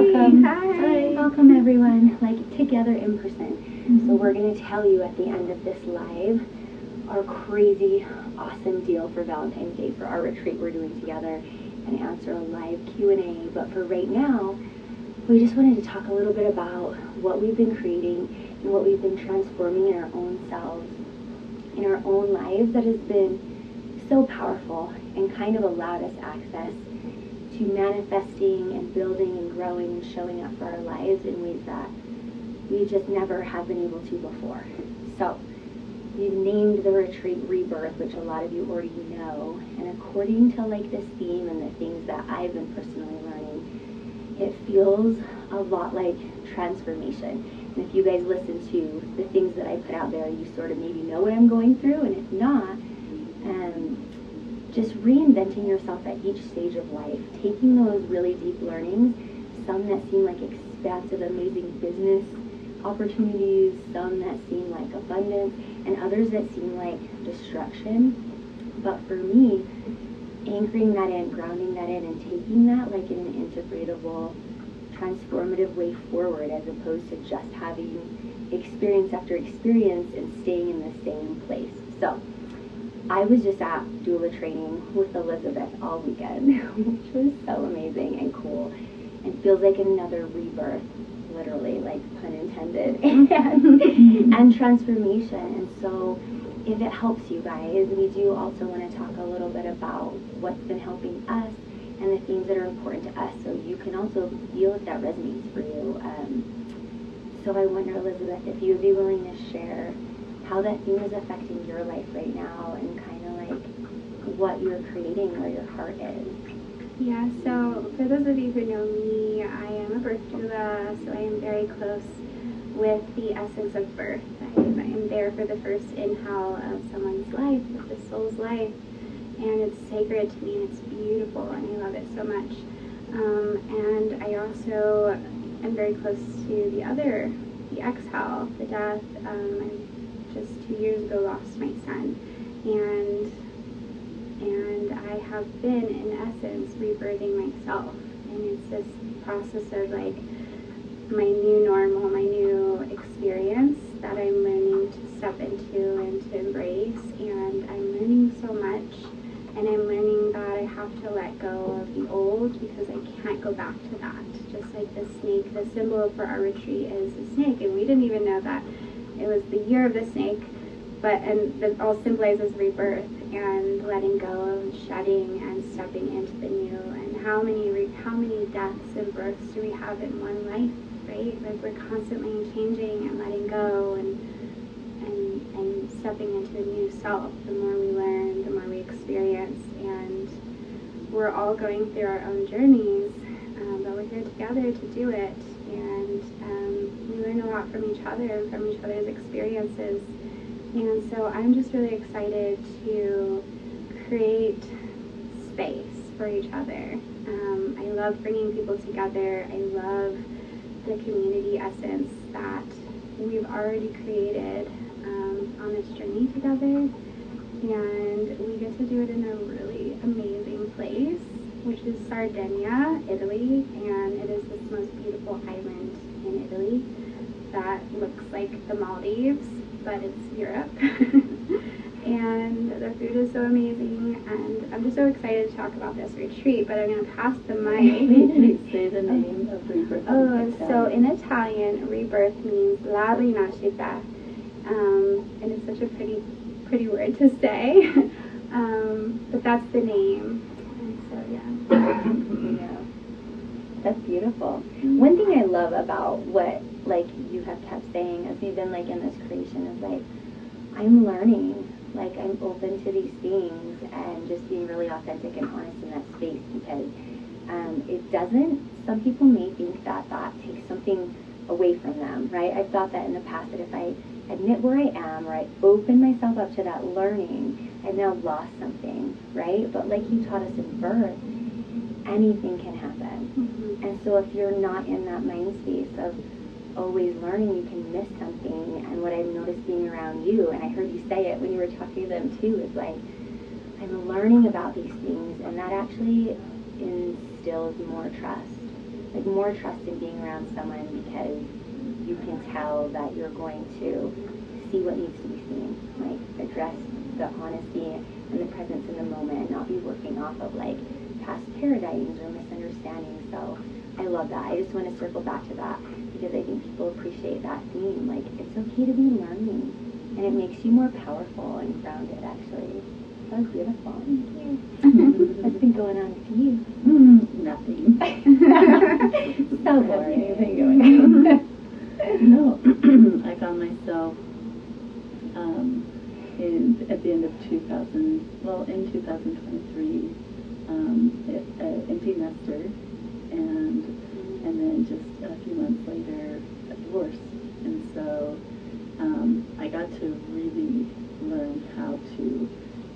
welcome. Hi. Welcome everyone, like together in person. So we're going to tell you at the end of this live our crazy, awesome deal for Valentine's Day for our retreat we're doing together and answer a live Q&A. But for right now, we just wanted to talk a little bit about what we've been creating and what we've been transforming in our own selves, in our own lives, that has been so powerful and kind of allowed us access to manifesting and building and growing and showing up for our lives in ways that we just never have been able to before. So we've named the retreat Rebirth, which a lot of you already know, and according to like this theme and the things that I've been personally learning, it feels a lot like transformation. And if you guys listen to the things that I put out there, you sort of maybe know what I'm going through, and if not, just reinventing yourself at each stage of life, taking those really deep learnings, some that seem like expansive, amazing business opportunities, some that seem like abundance, and others that seem like destruction. But for me, anchoring that in, grounding that in, and taking that like in an integratable, transformative way forward, as opposed to just having experience after experience and staying in the same place. So I was just at doula training with Elizabeth all weekend, which was so amazing and cool, and feels like another rebirth, literally, like pun intended, and transformation. And so if it helps you guys, we do also want to talk a little bit about what's been helping us and the things that are important to us, so you can also feel if that resonates for you. So I wonder, Elizabeth, if you would be willing to share how that theme is affecting your life right now, and kind of like what you're creating, where your heart is. Yeah, so for those of you who know me, I am a birth doula, so I am very close with the essence of birth. I am there for the first inhale of someone's life, of the soul's life, and it's sacred to me, and it's beautiful, and I love it so much. And I also am very close to the exhale, the death. Just 2 years ago lost my son, and I have been in essence rebirthing myself, and it's this process of like my new normal, my new experience that I'm learning to step into and to embrace. And I'm learning so much, and I'm learning that I have to let go of the old, because I can't go back to that. Just like the snake, the symbol for our retreat is a snake, and we didn't even know that it was the year of the snake, and that all symbolizes rebirth and letting go and shedding and stepping into the new. And how many deaths and births do we have in one life, right? Like we're constantly changing and letting go and stepping into the new self. The more we learn, the more we experience, and we're all going through our own journeys, but we're here together to do it. And we learn a lot from each other and from each other's experiences. And so I'm just really excited to create space for each other. I love bringing people together. I love the community essence that we've already created on this journey together. And we get to do it in a really amazing place, which is Sardinia, Italy. And it is this most beautiful island in Italy that looks like the Maldives, but it's Europe. And the food is so amazing, and I'm just so excited to talk about this retreat. But I'm going to pass the mic. Say the name of Rebirth. So in Italian, rebirth means la rinascita, and it's such a pretty word to say. But that's the name. And so yeah, that's beautiful. One thing I love about what like you have kept saying as we've been like in this creation is like, I'm learning, like I'm open to these things, and just being really authentic and honest in that space, because it doesn't, some people may think that that takes something away from them, right? I've thought that in the past, that if I admit where I am, or I open myself up to that learning, I've now lost something, right? But like you taught us in birth, anything can happen. And so if you're not in that mind space of always learning, you can miss something. And what I've noticed being around you, and I heard you say it when you were talking to them too, is like, I'm learning about these things, and that actually instills more trust. like more trust in being around someone because you can tell that you're going to see what needs to be seen, like address the honesty and the presence in the moment and not be working off of like past paradigms or misunderstandings. So I love that. I just want to circle back to that because I think people appreciate that theme. Like, it's okay to be learning, and it makes you more powerful and grounded, actually. That was beautiful. Thank you. What's been going on with you? Nothing. So boring. Anything going on? No. I found myself at the end of in 2023, empty nester, and then just a few months later, a divorce. And so I got to really learn how to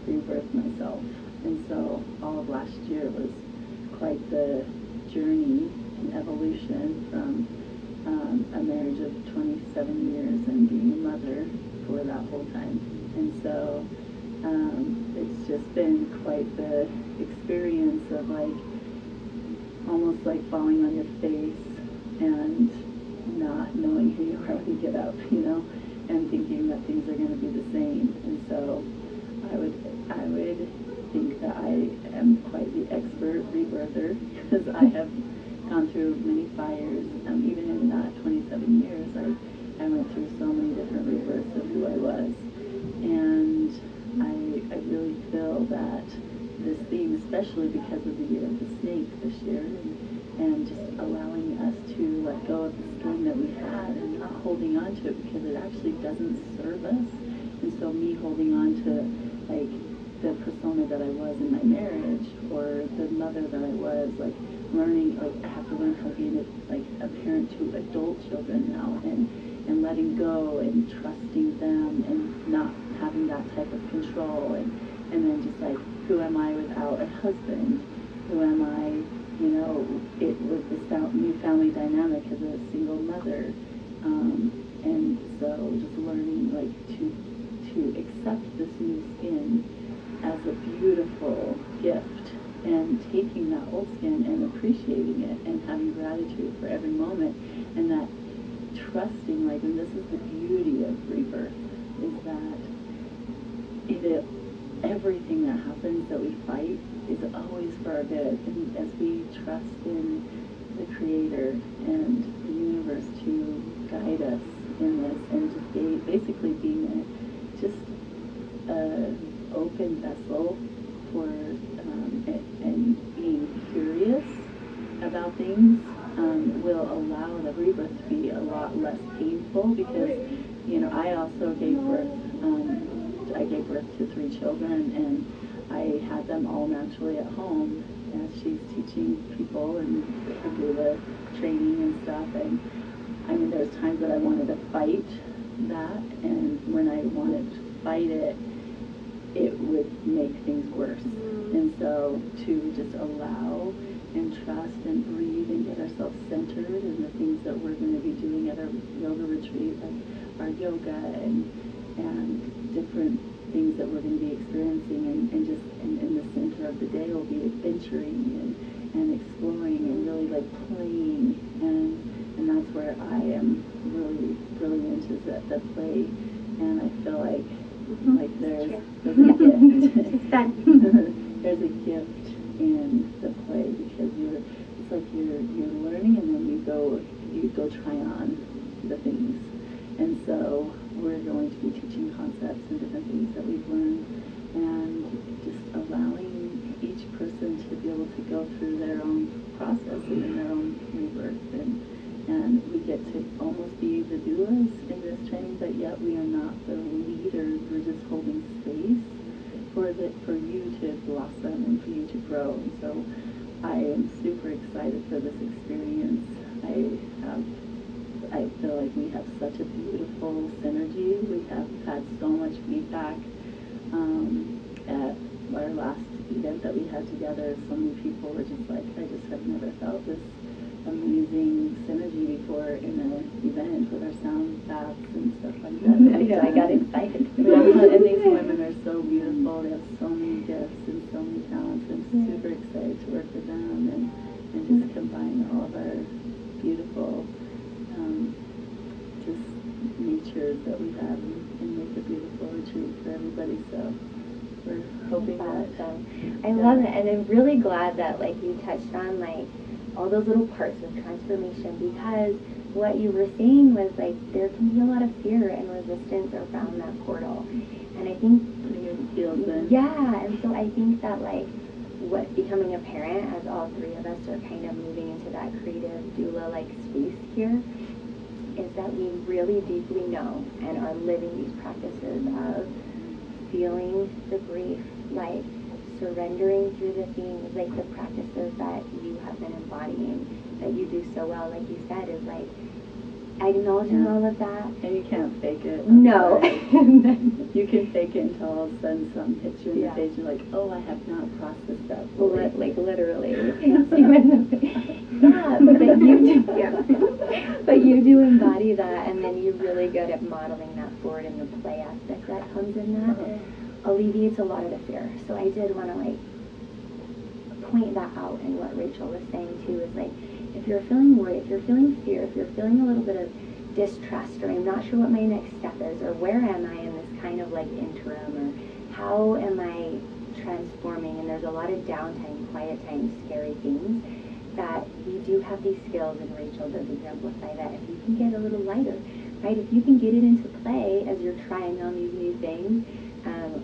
rebirth myself. And so all of last year was quite the journey and evolution from a marriage of 27 years and being a mother for that whole time. And so it's just been quite the experience of like almost like falling on your face and not knowing who you are when you get up, and thinking that things are going to be the same. And so I would think that I am quite the expert rebirther because I have gone through many fires. Even in that 27 years, I went through so many different rebirths of who I was. And I really feel that this theme, especially because of the year of the snake this year, and just allowing us to let go of the skin that we had and not holding on to it because it actually doesn't serve us. And so me holding on to like the persona that I was in my marriage or the mother that I was, like learning, like I have to learn how to be a parent to adult children now, and letting go and trusting them and not having that type of control, and then just like, who am I without a husband? Who am I, with this new family dynamic as a single mother. And so just learning like to accept this new skin as a beautiful gift, and taking that old skin and appreciating it and having gratitude for every moment, and that trusting, like, and this is the beauty of rebirth, is that everything that happens that we fight is always for our good, and as we trust in the Creator and the universe to guide us in this, and just basically being just an open vessel for and being curious about things will allow the rebirth to be a lot less painful, because I also gave birth. I gave birth to 3 children, and I had them all naturally at home as she's teaching people and do the training and stuff. And I mean, there's times that I wanted to fight that, and when I wanted to fight it, it would make things worse. And so to just allow and trust and breathe and get ourselves centered in the things that we're going to be doing at our yoga retreat, like our yoga and different things that we're going to be experiencing, and just in the center of the day will be adventuring and exploring and really like playing, and that's where I am really brilliant, is at the play. And I feel like there's a gift. There's a gift in the play, because it's like you're learning, and then you go try on the things. And so we're going to be teaching concepts and different things that we've learned, and just allowing each person to be able to go through their own process and in their own rebirth, and we get to almost be the doulas in this training, but yet we are not the leaders. We're just holding space for you to blossom and for you to grow. And so I am super excited for this experience. I feel like we have such a beautiful synergy. We have had so much feedback at our last event that we had together. So many people were just like, I just have never felt this amazing synergy before in an event with our sound baths and stuff like that. I got excited. And these women are so beautiful. They have so many gifts and so many talents. I'm super excited to work with them and just combine all of our beautiful just natures that we have and make a beautiful retreat for everybody. So we're hoping that. I love it, and I'm really glad that like you touched on like all those little parts of transformation, because what you were saying was like there can be a lot of fear and resistance around that portal, and I think yeah, and so I think that like what becoming a parent, as all three of us are kind of moving into that creative doula like space here, is that we really deeply know and are living these practices of feeling the grief, like surrendering through the things, like the practices that you have been embodying, that you do so well, like you said, is like acknowledging all of that. And you can't fake it. No. You can fake it until all of a sudden something hits you in the face. You're like, oh, I have not processed that fully. Like literally. Yeah, but you do. Yeah. But you do embody that, and then you're really good at modeling that forward, and the play aspect that comes in that alleviates a lot of the fear. So I did want to like point that out in what Rachel was saying too, is like, if you're feeling worried, if you're feeling fear, if you're feeling a little bit of distrust, or I'm not sure what my next step is, or where am I in this kind of like interim, or how am I transforming, and there's a lot of downtime, quiet time, scary things, that we do have these skills, and Rachel does exemplify that. If you can get a little lighter, right, if you can get it into play as you're trying on these new things,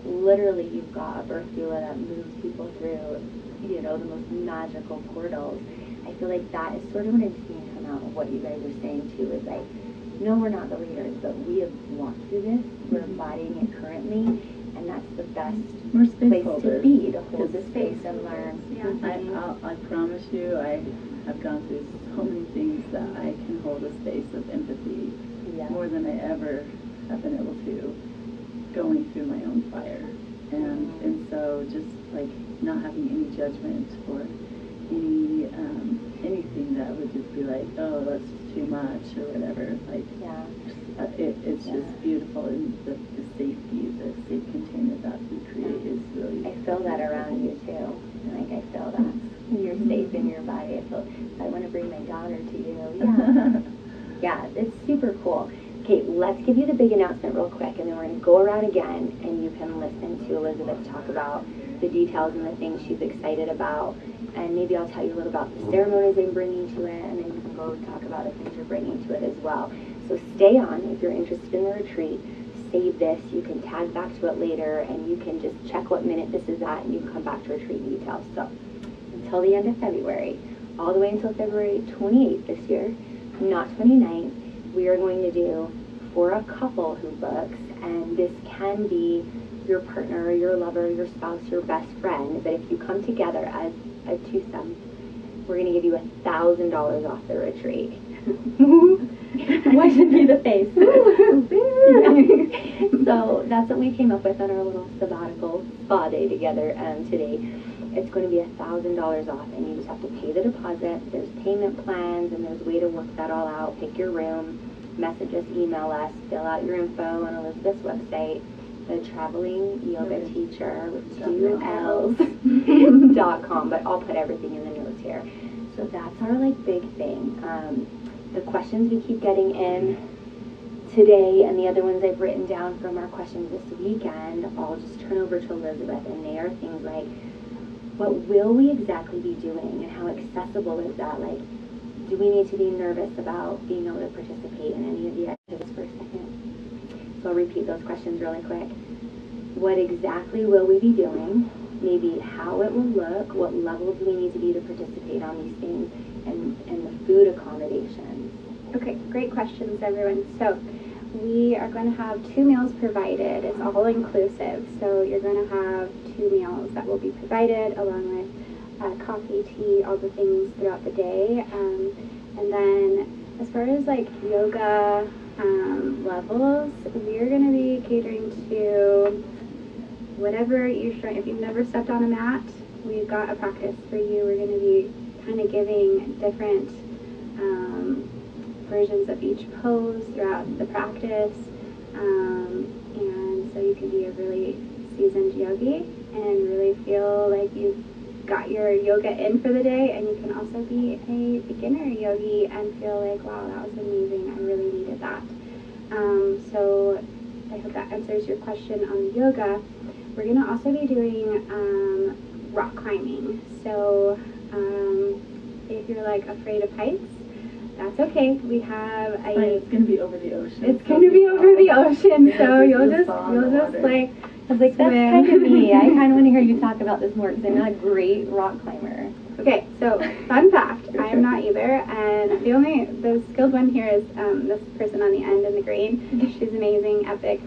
literally you've got a birth doula that moves people through, you know, the most magical portals. I feel like that is sort of what I'm seeing come out of what you guys are saying too, is like, no, we're not the leaders, but we have walked through this, we're embodying it currently, and that's the best place to be, to hold the space and learn. Yeah. I promise you, I have gone through so many things that I can hold a space of empathy more than I ever have been able to going through my own fire. And so just like not having any judgment or any anything that would just be like, oh, that's just too much or whatever. Like, it's just beautiful, and the safety, the safe container that we create is really. I feel that around you too. Like I feel that you're safe in your body. I want to bring my daughter to you. Yeah, yeah, it's super cool. Okay, let's give you the big announcement real quick, and then we're going to go around again, and you can listen to Elizabeth talk about the details and the things she's excited about, and maybe I'll tell you a little about the ceremonies I'm bringing to it, and then you can go talk about the things you're bringing to it as well. So stay on if you're interested in the retreat. Save this. You can tag back to it later, and you can just check what minute this is at, and you can come back to retreat details. So until the end of February, all the way until February 28th this year, not 29th, we are going to do for a couple who books, and this can be your partner, your lover, your spouse, your best friend, but if you come together as a twosome, we're going to give you $1,000 off the retreat. What should be the face? So that's what we came up with on our little sabbatical spa day together today. It's going to be $1,000 off, and you just have to pay the deposit. There's payment plans, and there's a way to work that all out. Pick your room, message us, email us, fill out your info on Elizabeth's website, the traveling yoga teacher with 2 L's.com, but I'll put everything in the notes here. So that's our like big thing. The questions we keep getting in today, and the other ones I've written down from our questions this weekend, I'll just turn over to Elizabeth, and they are things like, what will we exactly be doing, and how accessible is that? Like, do we need to be nervous about being able to participate in any of the activities for a second? So I'll repeat those questions really quick. What exactly will we be doing? Maybe how it will look, what level do we need to be to participate on these things, and the food accommodations. Okay, great questions, everyone. So we are going to have 2 meals provided. It's all inclusive. So you're going to have 2 meals that will be provided, along with coffee, tea, all the things throughout the day. And then as far as like yoga levels, we're going to be catering to whatever you're trying. If you've never stepped on a mat, we've got a practice for you. We're going to be kind of giving different versions of each pose throughout the practice, and so you can be a really seasoned yogi and really feel like you've got your yoga in for the day, and you can also be a beginner yogi and feel like, wow, that was amazing. I really needed that. So I hope that answers your question on yoga. We're going to also be doing rock climbing. So if you're like afraid of heights, that's okay. We have it's going to be over the ocean. It's going to be over the ocean, so you'll just like. I was like, that's kind of me. I kind of want to hear you talk about this more because I'm not a great rock climber. Okay, so fun fact, I am not either, and the skilled one here is this person on the end in the green. She's amazing, epic.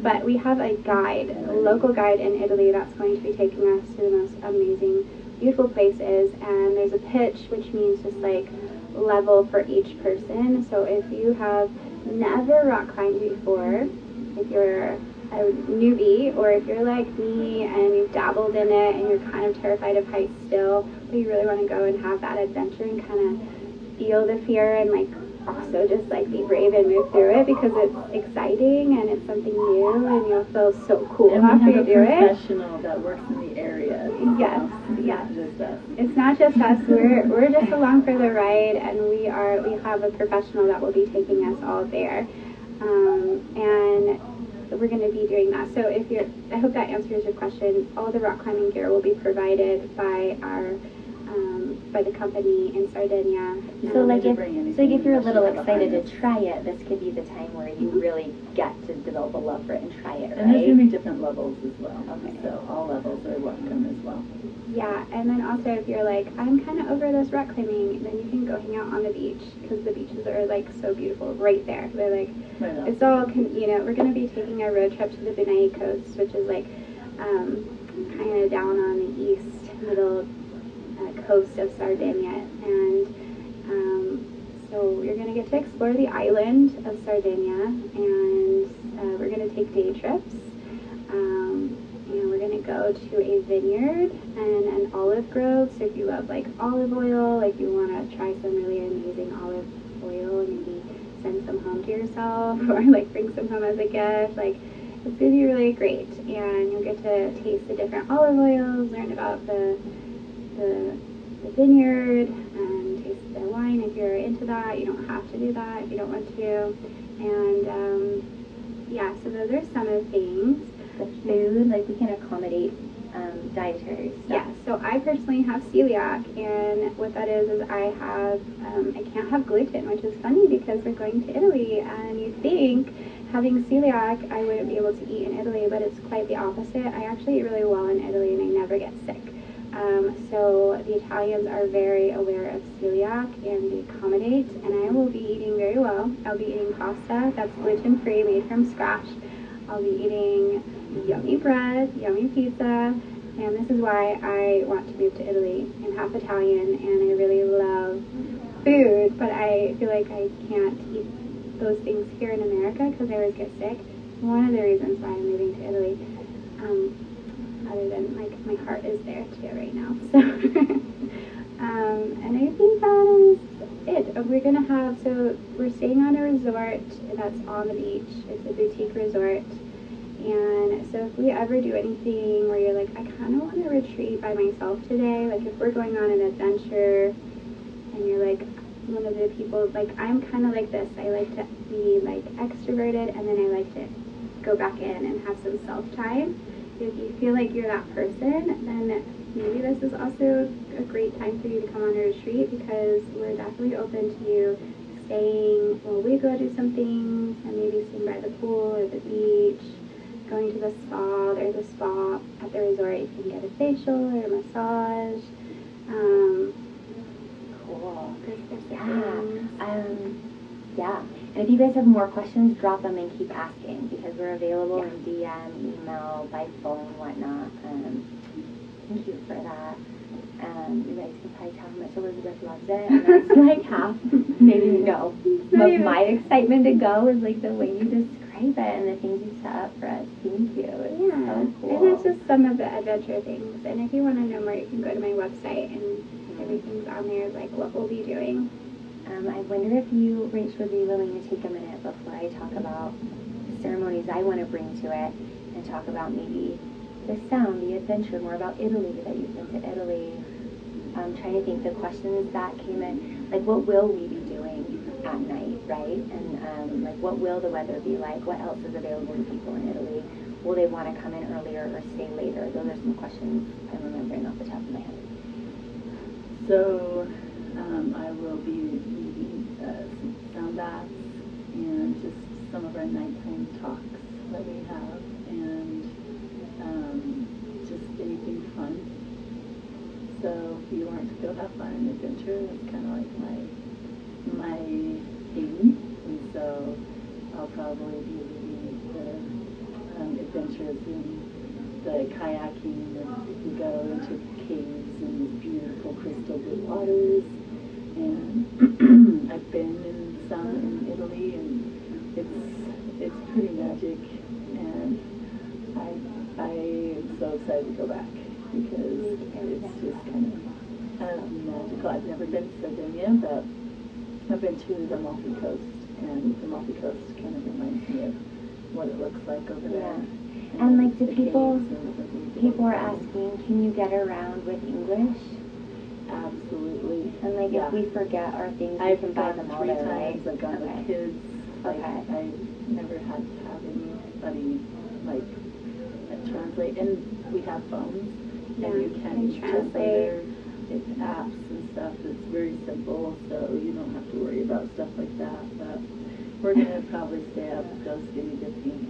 But we have a guide, a local guide in Italy that's going to be taking us to the most amazing, beautiful places, and there's a pitch, which means just like level for each person. So if you have never rock climbed before, if you're a newbie, or if you're like me and you've dabbled in it and you're kind of terrified of heights still, but you really want to go and have that adventure and kind of feel the fear and like also just like be brave and move through it because it's exciting and it's something new and you'll feel so cool after you do it. And we have a professional that works in the area. Yes, yes. Not just us. It's not just us. We're just along for the ride, and we have a professional that will be taking us all there, and we're going to be doing that. So I hope that answers your question. All the rock climbing gear will be provided by by the company in Sardinia. So if you're a little excited to try it, this could be the time where you really get to develop a love for it and try it, right? And there's going to be different levels as well. Okay. So all levels are welcome as well. Yeah, and then also if you're like, I'm kind of over this rock climbing, then you can go hang out on the beach because the beaches are like so beautiful right there. They're like, it's all, we're going to be taking a road trip to the Benai coast, which is like kind of down on the east middle coast of Sardinia, and so you're going to get to explore the island of Sardinia, and we're going to take day trips. We're going to go to a vineyard and an olive grove. So if you love like olive oil, like you want to try some really amazing olive oil and maybe send some home to yourself or like bring some home as a gift, like it's going to be really great. And you'll get to taste the different olive oils, learn about the vineyard, and taste the wine if you're into that. You don't have to do that if you don't want to. And so those are some of the things. The food, like we can accommodate dietary stuff. Yeah, so I personally have celiac, and what that is I can't have gluten, which is funny because we're going to Italy, and you think having celiac I wouldn't be able to eat in Italy, but it's quite the opposite. I actually eat really well in Italy, and I never get sick. So the Italians are very aware of celiac, and they accommodate, and I will be eating very well. I'll be eating pasta that's gluten-free, made from scratch. I'll be eating yummy bread, yummy pizza, and this is why I want to move to Italy. I'm half Italian, and I really love food, but I feel like I can't eat those things here in America because I always get sick. One of the reasons why I'm moving to Italy, other than like my heart is there too right now. So, and I think that is it. We're staying on a resort that's on the beach. It's a boutique resort. And so if we ever do anything where you're like, I kind of want to retreat by myself today, like if we're going on an adventure and you're like one of the people, like I'm kind of like this. I like to be like extroverted, and then I like to go back in and have some self-time. If you feel like you're that person, then maybe this is also a great time for you to come on a retreat, because we're definitely open to you staying while we go do some things, and maybe staying by the pool or the beach, going to the spa. There's a spa at the resort. You can get a facial or a massage. Cool. Yeah. And if you guys have more questions, drop them and keep asking, because we're available in DM, email, by phone, whatnot. Thank you for that. You guys can probably tell how much Elizabeth loves it, and that's like half, maybe no, of my excitement to go is like the way you describe it and the things you set up for us. Thank you. It's so cool. And that's just some of the adventure things. And if you want to know more, you can go to my website, and everything's on there, like what we'll be doing. I wonder if you, Rach, would be willing to take a minute before I talk about the ceremonies I want to bring to it, and talk about maybe the sound, the adventure, more about Italy, that you've been to Italy. I'm trying to think the questions that came in, like what will we be doing at night, right? And like what will the weather be like? What else is available to people in Italy? Will they want to come in earlier or stay later? Those are some questions I'm remembering off the top of my head. So I will be leading some sound baths and just some of our nighttime talks that we have, and just anything fun. So if you want to go have fun and adventure, that's kind of like my thing. And so I'll probably be leading the adventures in the kayaking, and we go into caves and beautiful crystal blue waters. And I've been in some in Italy, and it's pretty magic. And I am so excited to go back because it's just kind of magical. I've never been to Sardinia, but I've been to the Amalfi Coast, and the Amalfi Coast kind of reminds me of what it looks like over there. And like, do people are asking, can you get around with English? Absolutely. And like, if we forget our things, we can buy them all there, right? I've gone with kids. Like, I never had to have anybody like translate, and we have phones, and you can use translator. It's apps and stuff. It's very simple, so you don't have to worry about stuff like that. But we're gonna probably stay up, go skinny dipping,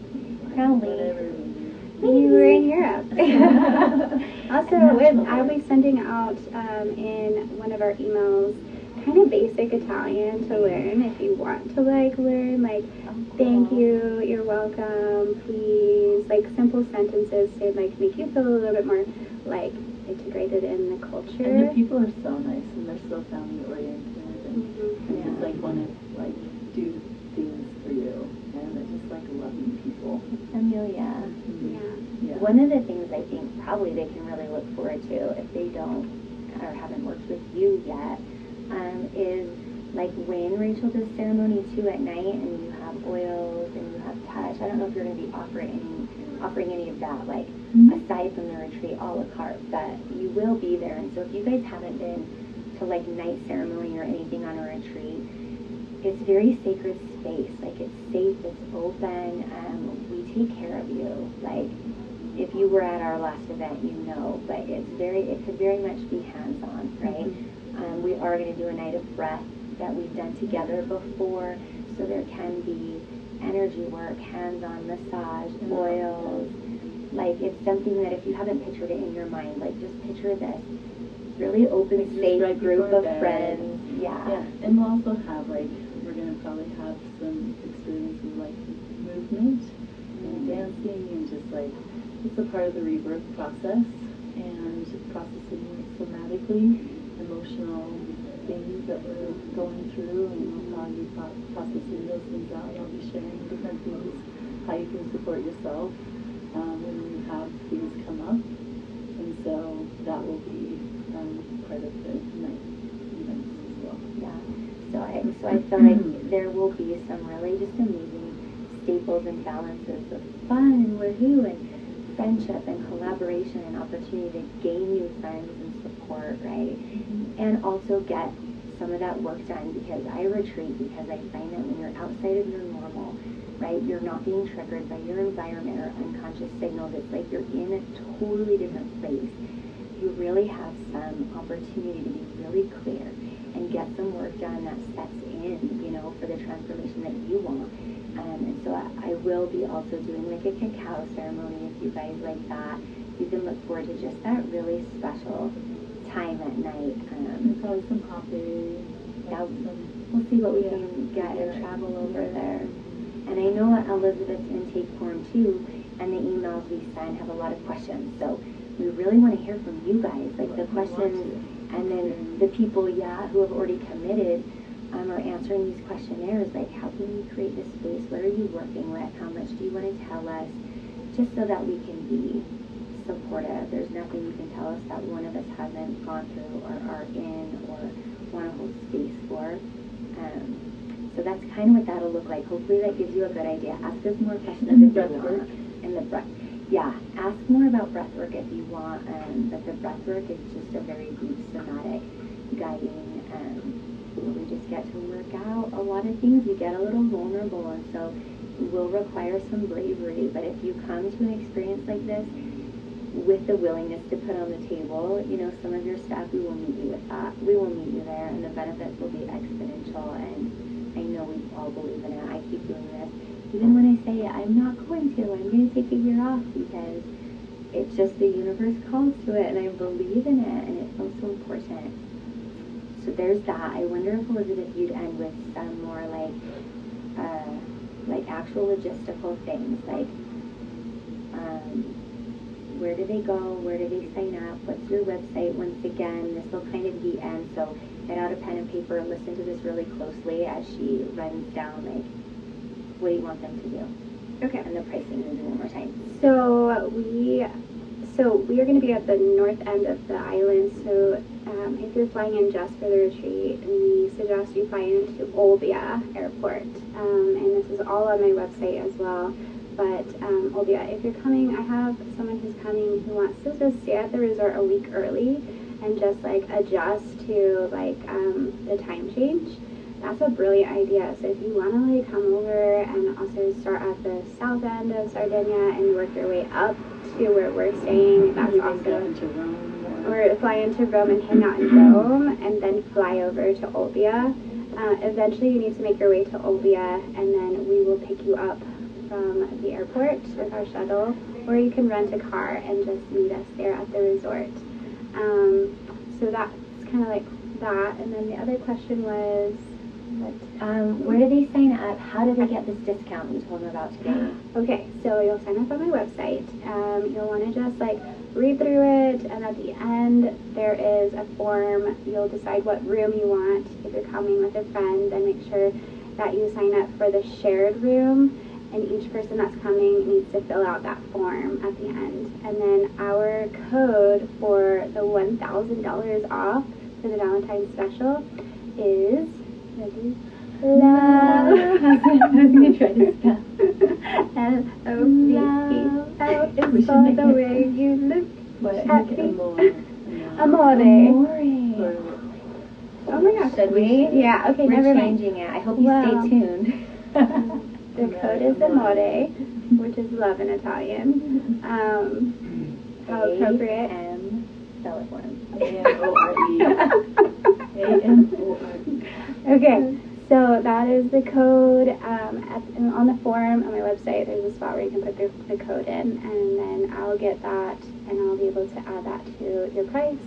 whatever. You were in Europe. Also, I'll be sending out in one of our emails kind of basic Italian to learn if you want to learn thank you, you're welcome, please, like simple sentences to make you feel a little bit more like integrated in the culture. And the people are so nice, and they're so family oriented, and just want to do things for you, and they're just loving people. Amelia. Yeah. One of the things I think probably they can really look forward to if they don't or haven't worked with you yet is like when Rachel does ceremony too at night, and you have oils and you have touch. I don't know if you're going to be offering any of that aside from the retreat a la carte, but you will be there. And so if you guys haven't been to night ceremony or anything on a retreat, it's very sacred space. It's safe, it's open, we take care of you. If you were at our last event, but it could very much be hands-on, right? We are going to do a night of breath that we've done together before, so there can be energy work, hands-on massage, oils. It's something that if you haven't pictured it in your mind, just picture this really open, safe group of friends. Yeah. And we'll also have we're going to probably have some experiences movement and dancing, and just it's a part of the rebirth process, and processing somatically emotional things that we're going through, and how you processing those things out. I'll be sharing different things, how you can support yourself when you have things come up, and so that will be part of the night events as well. Yeah. So I feel like there will be some really just amazing staples and balances of fun and woohoo and friendship and collaboration and opportunity to gain new friends and support, right? And also get some of that work done, because I retreat because I find that when you're outside of your normal, right, you're not being triggered by your environment or unconscious signals. It's like you're in a totally different place. You really have some opportunity to be really clear and get some work done that sets in, for the transformation that you want. And so I will be also doing a cacao ceremony if you guys like that. You can look forward to just that really special time at night. And probably some coffee. Yeah, we'll see what we can get and travel over there. And I know Elizabeth's intake form too, and the emails we send have a lot of questions. So we really want to hear from you guys, the questions, and then the people, who have already committed are answering these questionnaires, how can we create this space? What are you working with? How much do you want to tell us? Just so that we can be supportive. There's nothing you can tell us that one of us hasn't gone through or are in or want to hold space for. So that's kind of what that'll look like. Hopefully that gives you a good idea. Ask us more questions if you want. And the breath. yeah, ask more about breathwork if you want, but the breathwork is just a very deep somatic guiding, where we just get to work out a lot of things. We get a little vulnerable, and so it will require some bravery, but if you come to an experience like this with the willingness to put on the table, you know, some of your stuff, we will meet you with that. We will meet you there, and the benefits will be exponential, and I know we all believe in it. I keep doing this. Even when I say I'm not going to, I'm going to take a year off, because it's just the universe calls to it, and I believe in it, and it feels so important. So there's that. I wonder if, Elizabeth, you'd end with some more like actual logistical things, like where do they go, where do they sign up, what's your website. Once again, this will kind of be end, so get out a pen and paper and listen to this really closely as she runs down, like, what do you want them to do? Okay. And the pricing, maybe one more time. So we are going to be at the north end of the island. So if you're flying in just for the retreat, we suggest you fly into Olbia Airport. And this is all on my website as well. But Olbia, if you're coming, I have someone who's coming who wants to just stay at the resort a week early and just like adjust to like the time change. That's a brilliant idea. So if you want to like come over and also start at the south end of Sardinia and work your way up to where we're staying, that's awesome. Or fly into Rome and hang out in Rome and then fly over to Olbia. Eventually you need to make your way to Olbia, and then we will pick you up from the airport with our shuttle, or you can rent a car and just meet us there at the resort. So that's kind of like that. And then the other question was, where do they sign up? How do they get this discount you told them about today? Okay, so you'll sign up on my website. You'll want to just like read through it, and at the end there is a form. You'll decide what room you want. If you're coming with a friend, then make sure that you sign up for the shared room, and each person that's coming needs to fill out that form at the end. And then our code for the $1,000 off for the Valentine's special is love. I was going to try to spell. L-O-V-E. It's for the way you look at me. Amore. Oh my gosh. Should we? Yeah, okay, We're never mind. changing it. I hope you stay tuned. The code is amore, which is love in Italian. How appropriate. A-M, spell it for him. A-M-O-R-E. A-M-O-R-E. Okay, so that is the code. On the form on my website, there's a spot where you can put the code in, and then I'll get that, and I'll be able to add that to your price.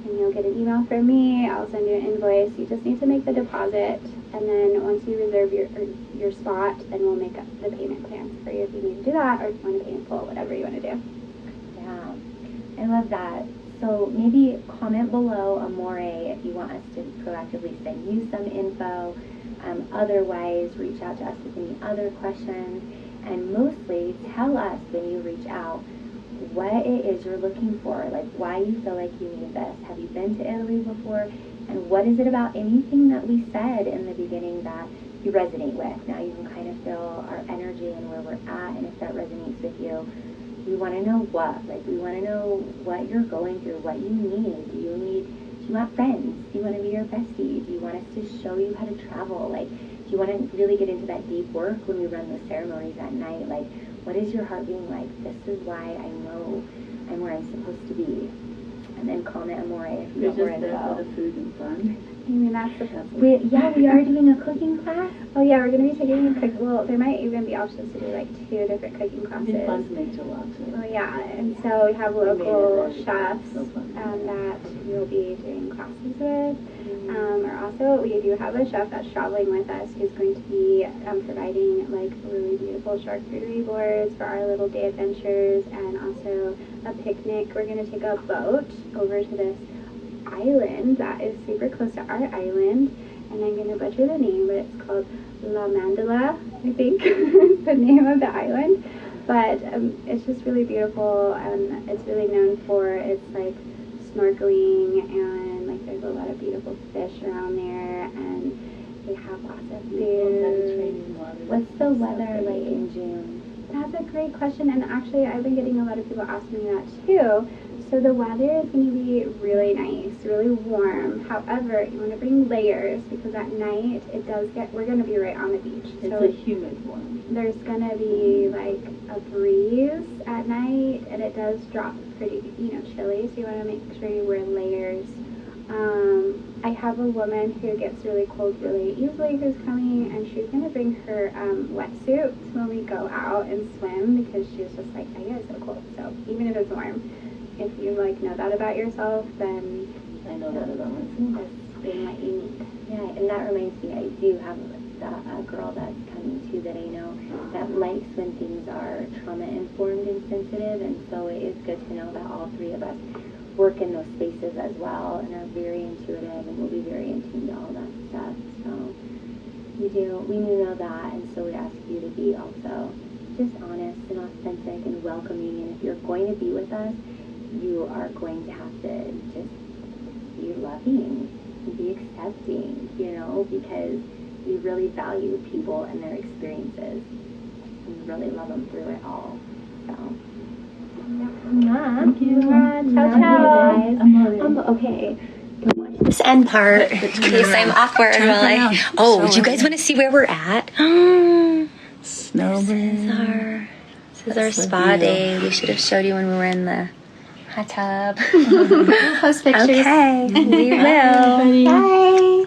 And you'll get an email from me. I'll send you an invoice. You just need to make the deposit, and then once you reserve your spot, then we'll make up the payment plans for you if you need to do that, or if you want to pay in full, whatever you want to do. Yeah, I love that. So maybe comment below Amore if you want us to proactively send you some info. Otherwise, reach out to us with any other questions, and mostly tell us when you reach out what it is you're looking for, like why you feel like you need this. Have you been to Italy before? And what is it about anything that we said in the beginning that you resonate with? Now you can kind of feel our energy and where we're at, and if that resonates with you, we want to know what. Like, we want to know what you're going through, what you need. Do you want friends? Do you want to be your bestie? Do you want us to show you how to travel? Like, do you want to really get into that deep work when we run the ceremonies at night? Like, what is your heart being like? This is why I know I'm where I'm supposed to be. And then comment Amore if you want more info. You're just there for the food and fun. I mean, that's the we are doing a cooking class. Oh yeah, we're going to be taking a cook. Well, there might even be options to do like 2 different cooking classes. It'd be fun to make gelato. Oh yeah, and so we have local chefs that we'll be doing classes with. Or also, we do have a chef that's traveling with us who's going to be providing like really beautiful charcuterie boards for our little day adventures, and also a picnic. We're going to take a boat over to this island that is super close to our island, and I'm going to butcher the name, but it's called La Mandala, I think is the name of the island. But it's just really beautiful, and it's really known for its like snorkeling, and like there's a lot of beautiful fish around there, and they have lots of food. What's the weather like in June? That's a great question, and actually I've been getting a lot of people asking me that too. So the weather is going to be really nice, really warm. However, you want to bring layers because at night we're going to be right on the beach. It's So a humid one. there's going to be like a breeze at night, and it does drop pretty, chilly. So you want to make sure you wear layers. I have a woman who gets really cold really easily who's coming, and she's going to bring her wetsuit when we go out and swim because she's just like, I get so cold. So even if it's warm, if you know that about yourself, then I know that about myself. that's being what you need. Yeah, and that reminds me, I do have a girl that's coming too that I know that likes when things are trauma-informed and sensitive, and so it is good to know that all three of us work in those spaces as well and are very intuitive and will be very in tune to all that stuff. So we know that, and so we ask you to be also just honest and authentic and welcoming, and if you're going to be with us, you are going to have to just be loving and be accepting, because we really value people and their experiences and really love them through it all. So Thank you. ciao, ciao. Okay. This end part, in case I'm awkward while do you guys want to see where we're at? Snowbird. This is our spa day. We should have showed you when we were in the hot tub. Post pictures. Okay, we will. Bye.